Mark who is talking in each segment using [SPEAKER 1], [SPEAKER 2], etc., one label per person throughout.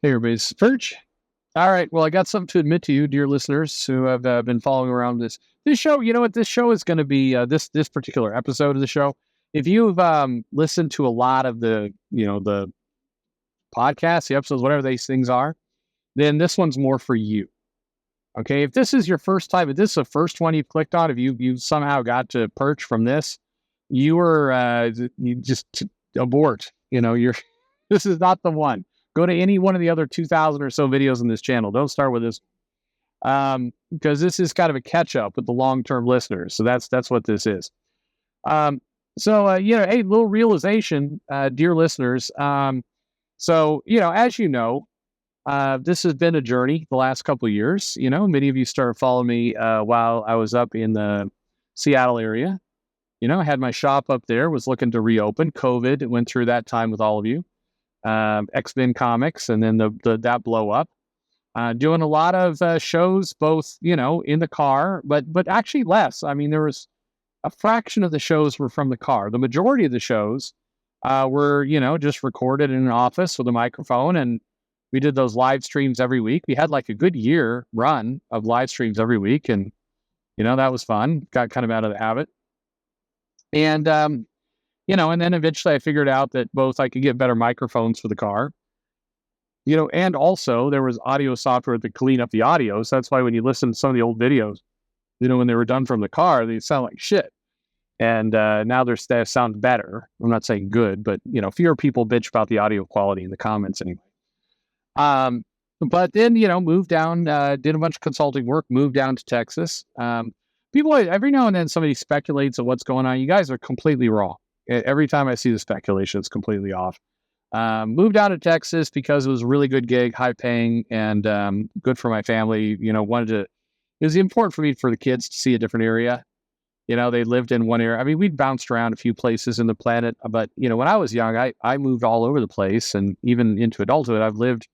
[SPEAKER 1] Hey, everybody's Perch. All right. Well, I got something to admit to you, dear listeners, who have been following around this show. You know what? This show is going to be this particular episode of the show. If you've listened to a lot of the podcasts, the episodes, whatever these things are, then this one's more for you. Okay. If this is your first time, if this is the first one you've clicked on, if you somehow got to Perch from this, you just abort. You're this is not the one. Go to any one of the other 2,000 or so videos on this channel. Don't start with this, because this is kind of a catch up with the long term listeners. So that's what this is. Um, hey, little realization, dear listeners. As you know, this has been a journey the last couple of years. Many of you started following me while I was up in the Seattle area. I had my shop up there, was looking to reopen. COVID went through that time with all of you. X-Men comics, and then that blow up. Doing a lot of shows, both in the car, but actually less. I mean, there was a fraction of the shows were from the car. The majority of the shows were just recorded in an office with a microphone, and we did those live streams every week. We had like a good year run of live streams every week, and that was fun. Got kind of out of the habit, and and then eventually I figured out that both I could get better microphones for the car, and also there was audio software to clean up the audio. So that's why when you listen to some of the old videos, when they were done from the car, they sound like shit. And now they sound better. I'm not saying good, but fewer people bitch about the audio quality in the comments anyway. But then moved down, did a bunch of consulting work, moved down to Texas. People every now and then somebody speculates on what's going on. You guys are completely wrong. Every time I see the speculation, it's completely off. Moved out of Texas because it was a really good gig, high paying, and good for my family. It was important for me for the kids to see a different area. They lived in one area. I mean, we'd bounced around a few places in the planet, but when I was young, I moved all over the place, and even into adulthood, I've lived,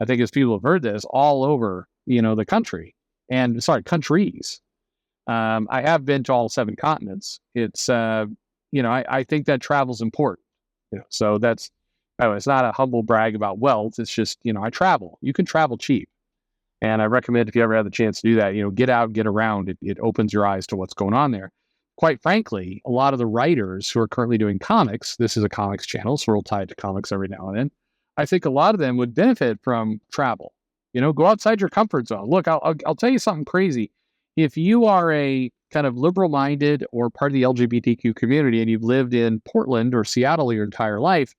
[SPEAKER 1] I think as people have heard this, all over, the country, and countries. I have been to all 7 continents. It's, I think that travel's important, so that's, it's not a humble brag about wealth. It's just, I travel. You can travel cheap. And I recommend if you ever have the chance to do that, get out, get around. It opens your eyes to what's going on there. Quite frankly, a lot of the writers who are currently doing comics, this is a comics channel, so we're all tied to comics every now and then. I think a lot of them would benefit from travel. Go outside your comfort zone. Look, I'll tell you something crazy. If you are a kind of liberal-minded or part of the LGBTQ community and you've lived in Portland or Seattle your entire life,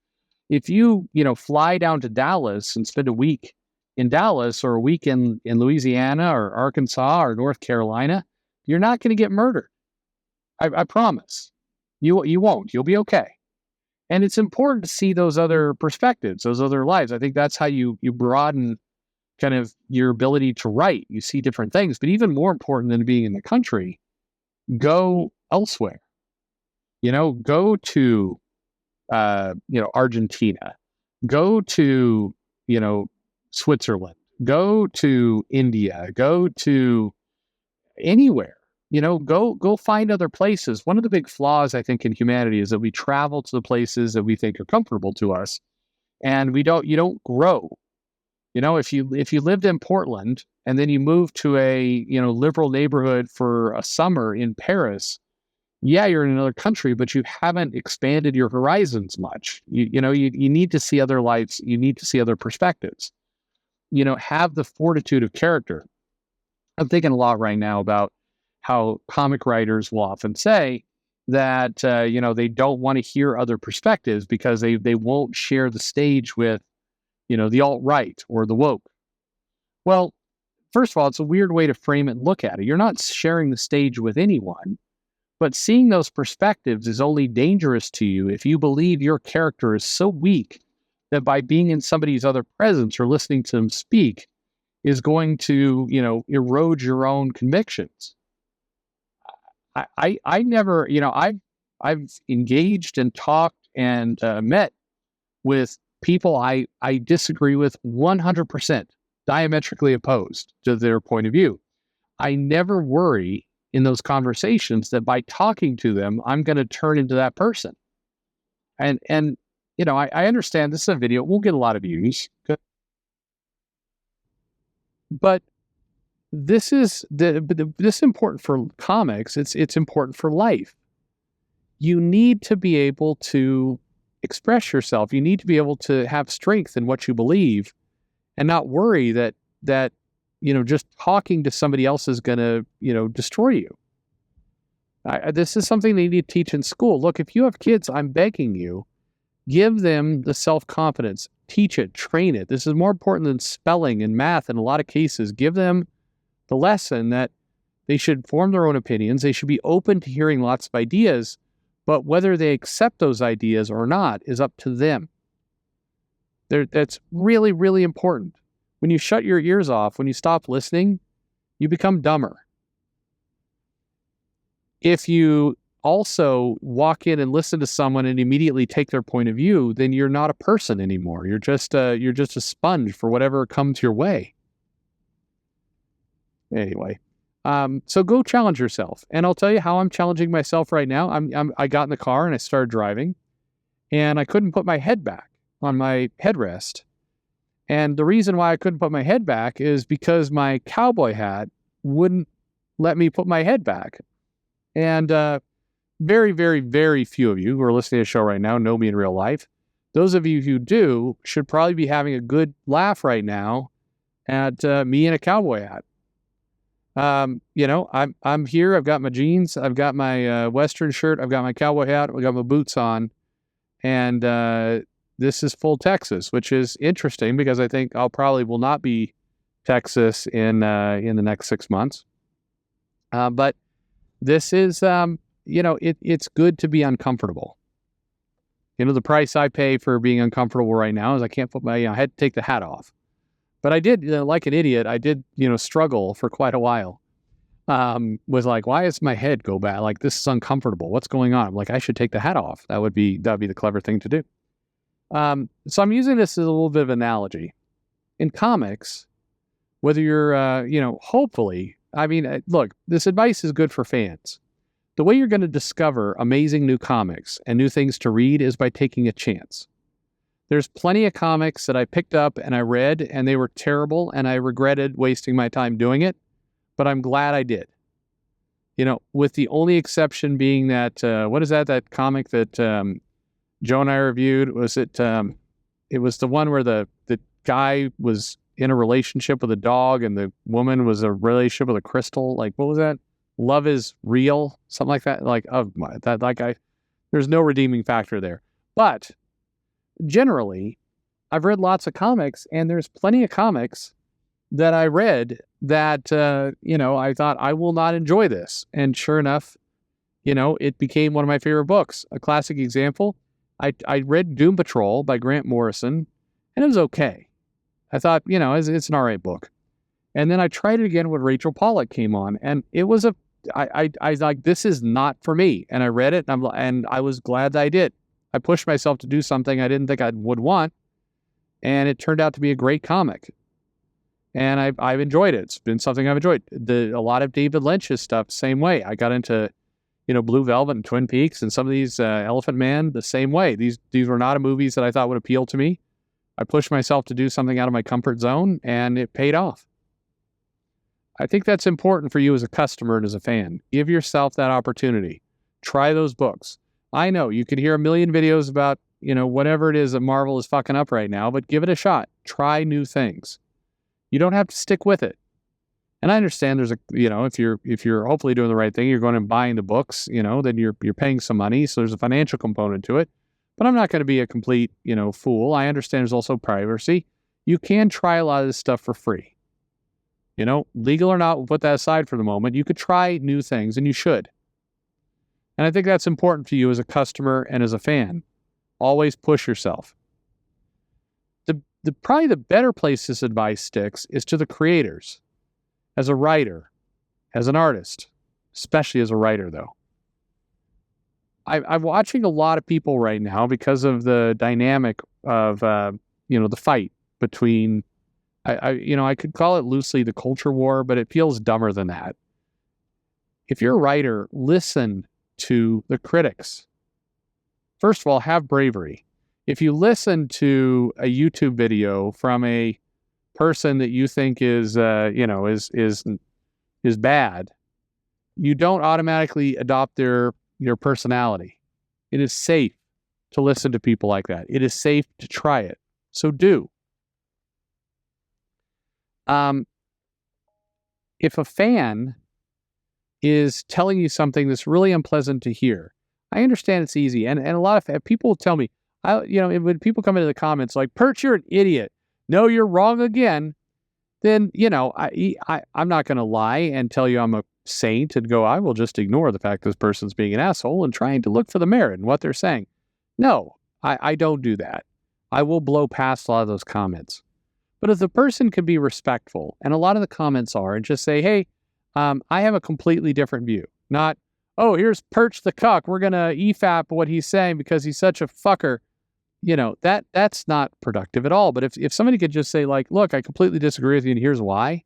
[SPEAKER 1] if you, fly down to Dallas and spend a week in Dallas or a week in Louisiana or Arkansas or North Carolina, you're not going to get murdered. I promise. You won't. You'll be okay. And it's important to see those other perspectives, those other lives. I think that's how you broaden kind of your ability to write. You see different things, but even more important than being in the country, go elsewhere. Go to Argentina, go to Switzerland, go to India, go to anywhere. Go find other places. One of the big flaws I think in humanity is that we travel to the places that we think are comfortable to us, and you don't grow. If you lived in Portland and then you moved to a liberal neighborhood for a summer in Paris, yeah, you're in another country, but you haven't expanded your horizons much. You need to see other lives. You need to see other perspectives. Have the fortitude of character. I'm thinking a lot right now about how comic writers will often say that they don't want to hear other perspectives because they won't share the stage with the alt-right or the woke. Well, first of all, it's a weird way to frame it and look at it. You're not sharing the stage with anyone, but seeing those perspectives is only dangerous to you if you believe your character is so weak that by being in somebody's other presence or listening to them speak is going to, erode your own convictions. I never, I've engaged and talked and met with people I disagree with 100%, diametrically opposed to their point of view. I never worry in those conversations that by talking to them, I'm going to turn into that person. And I understand this is a video. It won't get a lot of views. But this is this is important for comics. It's important for life. You need to be able to express yourself. You need to be able to have strength in what you believe and not worry that just talking to somebody else is going to destroy you. This is something they need to teach in school. Look, if you have kids, I'm begging you, give them the self-confidence. Teach it, train it. This is more important than spelling and math in a lot of cases. Give them the lesson that they should form their own opinions. They should be open to hearing lots of ideas, but whether they accept those ideas or not is up to them. That's really, really important. When you shut your ears off, when you stop listening, you become dumber. If you also walk in and listen to someone and immediately take their point of view, then you're not a person anymore. You're just a sponge for whatever comes your way. Anyway, so go challenge yourself. And I'll tell you how I'm challenging myself right now. I got in the car and I started driving, and I couldn't put my head back on my headrest. And the reason why I couldn't put my head back is because my cowboy hat wouldn't let me put my head back. And very, very, very few of you who are listening to the show right now know me in real life. Those of you who do should probably be having a good laugh right now at me in a cowboy hat. I'm here. I've got my jeans. I've got my Western shirt. I've got my cowboy hat. I've got my boots on. And this is full Texas, which is interesting because I think I'll probably will not be Texas in the next 6 months. But this is, it's good to be uncomfortable. The price I pay for being uncomfortable right now is I can't put I had to take the hat off. But I did, like an idiot, I did, struggle for quite a while. Was like, why is my head go back? Like, this is uncomfortable. What's going on? I'm like, I should take the hat off. That'd be the clever thing to do. So I'm using this as a little bit of an analogy. In comics, whether you're, hopefully, look, this advice is good for fans. The way you're going to discover amazing new comics and new things to read is by taking a chance. There's plenty of comics that I picked up and I read, and they were terrible, and I regretted wasting my time doing it, but I'm glad I did. With the only exception being that, what is that comic that Joe and I reviewed? Was it was the one where the guy was in a relationship with a dog and the woman was a relationship with a crystal? Like, what was that? Love is Real? Something like that? Like, that guy. There's no redeeming factor there. But generally, I've read lots of comics, and there's plenty of comics that I read that, I thought I will not enjoy this. And sure enough, it became one of my favorite books. A classic example, I read Doom Patrol by Grant Morrison, and it was okay. I thought, it's an all right book. And then I tried it again when Rachel Pollack came on, and it was I like, this is not for me. And I read it, and I was glad that I did. I pushed myself to do something I didn't think I would want, and it turned out to be a great comic. And I've enjoyed it. It's been something I've enjoyed. A lot of David Lynch's stuff, same way. I got into, Blue Velvet and Twin Peaks, and some of these Elephant Man, the same way. These were not movies that I thought would appeal to me. I pushed myself to do something out of my comfort zone, and it paid off. I think that's important for you as a customer and as a fan. Give yourself that opportunity. Try those books. I know you could hear a million videos about, whatever it is that Marvel is fucking up right now, but give it a shot. Try new things. You don't have to stick with it. And I understand there's if you're hopefully doing the right thing, you're going and buying the books, then you're paying some money. So there's a financial component to it. But I'm not going to be a complete, fool. I understand there's also privacy. You can try a lot of this stuff for free. Legal or not, we'll put that aside for the moment. You could try new things, and you should. And I think that's important for you as a customer and as a fan. Always push yourself. Probably the better place this advice sticks is to the creators. As a writer, as an artist, especially as a writer, though. I'm watching a lot of people right now because of the dynamic of, the fight between, I could call it loosely the culture war, but it feels dumber than that. If you're a writer, listen to the critics. First of all, have bravery. If you listen to a YouTube video from a person that you think is bad, you don't automatically adopt your personality. It is safe to listen to people like that. It is safe to try it. So do. If a fan is telling you something that's really unpleasant to hear, I understand it's easy. And a lot of people tell me, when people come into the comments like, Perch, you're an idiot. No, you're wrong again. Then, I'm not going to lie and tell you I'm a saint and go, I will just ignore the fact this person's being an asshole and trying to look for the merit in what they're saying. No, I don't do that. I will blow past a lot of those comments. But if the person can be respectful, and a lot of the comments are, and just say, hey, I have a completely different view. Not, oh, here's Perch the cuck. We're going to EFAP what he's saying because he's such a fucker. That's not productive at all. But if somebody could just say, like, look, I completely disagree with you, and here's why.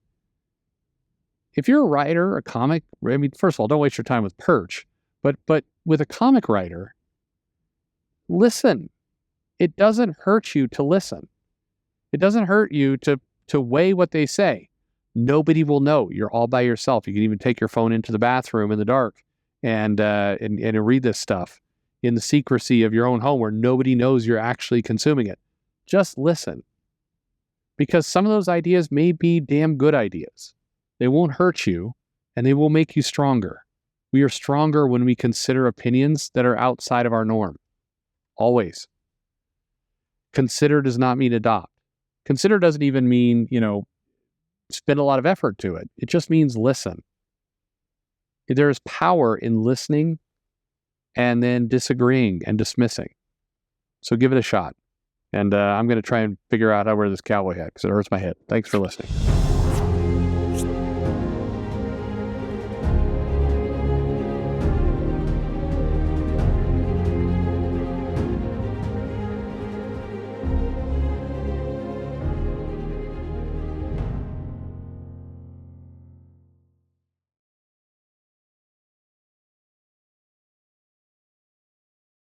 [SPEAKER 1] If you're a writer, a comic, I mean, first of all, don't waste your time with Perch. But with a comic writer, listen. It doesn't hurt you to listen. It doesn't hurt you to weigh what they say. Nobody will know. You're all by yourself. You can even take your phone into the bathroom in the dark and read this stuff in the secrecy of your own home where nobody knows you're actually consuming it. Just listen. Because some of those ideas may be damn good ideas. They won't hurt you, and they will make you stronger. We are stronger when we consider opinions that are outside of our norm. Always. Consider does not mean adopt. Consider doesn't even mean, spend a lot of effort to it. It just means listen. There is power in listening and then disagreeing and dismissing. So give it a shot. And I'm going to try and figure out how to wear this cowboy hat because it hurts my head. Thanks for listening.